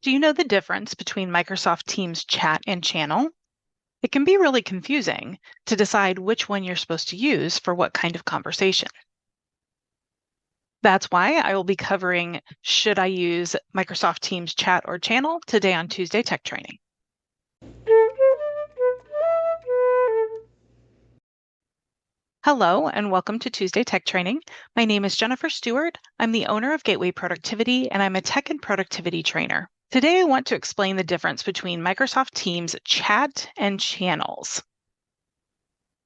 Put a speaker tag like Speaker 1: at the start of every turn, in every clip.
Speaker 1: Do you know the difference between Microsoft Teams chat and channel? It can be really confusing to decide which one you're supposed to use for what kind of conversation. That's why I will be covering should I use Microsoft Teams chat or channel today on Tuesday Tech Training. Hello, and welcome to Tuesday Tech Training. My name is Jennifer Stewart. I'm the owner of Gateway Productivity, and I'm a tech and productivity trainer. Today, I want to explain the difference between Microsoft Teams chat and channels.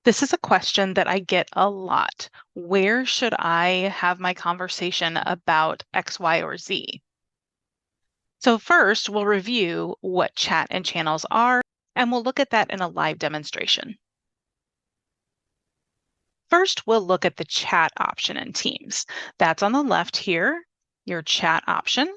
Speaker 1: This is a question that I get a lot. Where should I have my conversation about X, Y, or Z? So first, we'll review what chat and channels are, and we'll look at that in a live demonstration. First, we'll look at the chat option in Teams. That's on the left here, your chat option.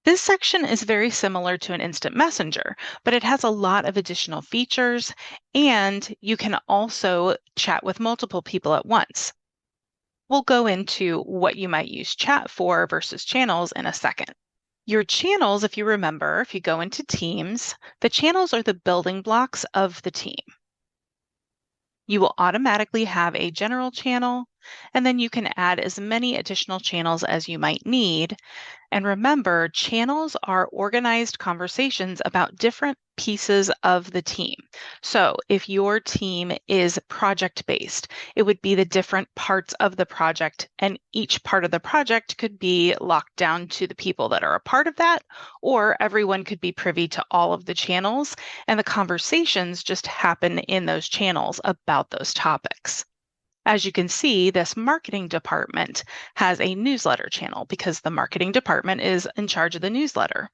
Speaker 1: This section is very similar to an instant messenger, but it has a lot of additional features, and you can also chat with multiple people at once. We'll go into what you might use chat for versus channels in a second. Your channels, if you remember, if you go into Teams, the channels are the building blocks of the team. You will automatically have a general channel, and then you can add as many additional channels as you might need. And remember, channels are organized conversations about different pieces of the team. So if your team is project-based, it would be the different parts of the project, and each part of the project could be locked down to the people that are a part of that, or everyone could be privy to all of the channels, and the conversations just happen in those channels about those topics. As you can see, this marketing department has a newsletter channel because the marketing department is in charge of the newsletter.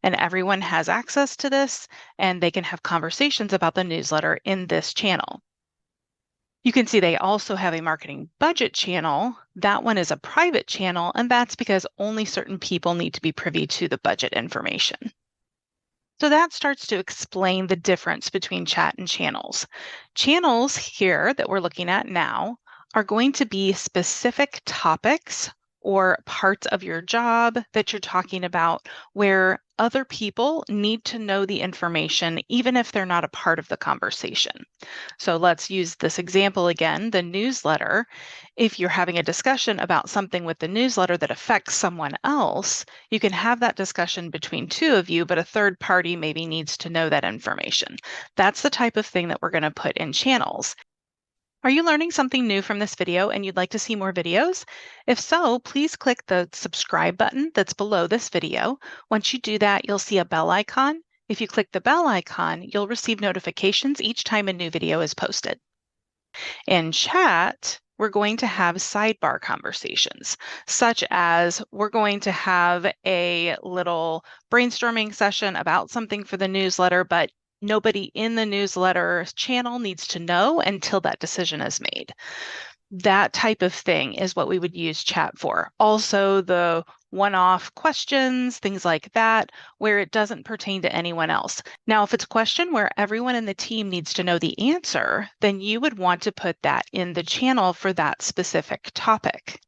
Speaker 1: And everyone has access to this, and they can have conversations about the newsletter in this channel. You can see they also have a marketing budget channel. That one is a private channel, and that's because only certain people need to be privy to the budget information. So that starts to explain the difference between chat and channels. Channels here that we're looking at now are going to be specific topics or parts of your job that you're talking about where other people need to know the information, even if they're not a part of the conversation. So let's use this example again, the newsletter. If you're having a discussion about something with the newsletter that affects someone else, you can have that discussion between two of you, but a third party maybe needs to know that information. That's the type of thing that we're going to put in channels. Are you learning something new from this video and you'd like to see more videos? If so, please click the subscribe button that's below this video. Once you do that, you'll see a bell icon. If you click the bell icon, you'll receive notifications each time a new video is posted. In chat, we're going to have sidebar conversations, such as we're going to have a little brainstorming session about something for the newsletter, but nobody in the newsletter channel needs to know until that decision is made. That type of thing is what we would use chat for. Also, the one-off questions, things like that, where it doesn't pertain to anyone else. Now, if it's a question where everyone in the team needs to know the answer, then you would want to put that in the channel for that specific topic.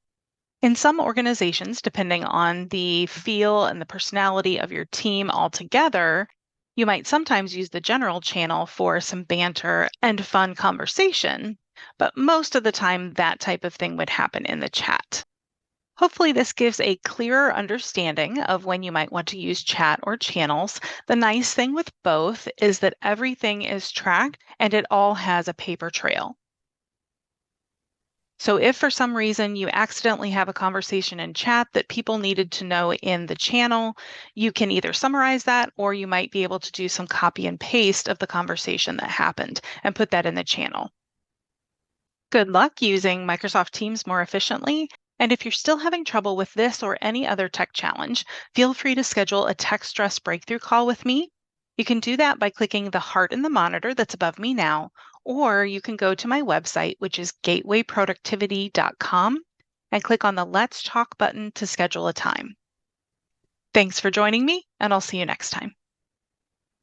Speaker 1: In some organizations, depending on the feel and the personality of your team altogether, you might sometimes use the general channel for some banter and fun conversation, but most of the time that type of thing would happen in the chat. Hopefully this gives a clearer understanding of when you might want to use chat or channels. The nice thing with both is that everything is tracked and it all has a paper trail. So if for some reason you accidentally have a conversation in chat that people needed to know in the channel, you can either summarize that or you might be able to do some copy and paste of the conversation that happened and put that in the channel. Good luck using Microsoft Teams more efficiently. And if you're still having trouble with this or any other tech challenge, feel free to schedule a tech stress breakthrough call with me. You can do that by clicking the heart in the monitor that's above me now, or you can go to my website, which is gatewayproductivity.com, and click on the Let's Talk button to schedule a time. Thanks for joining me, and I'll see you next time.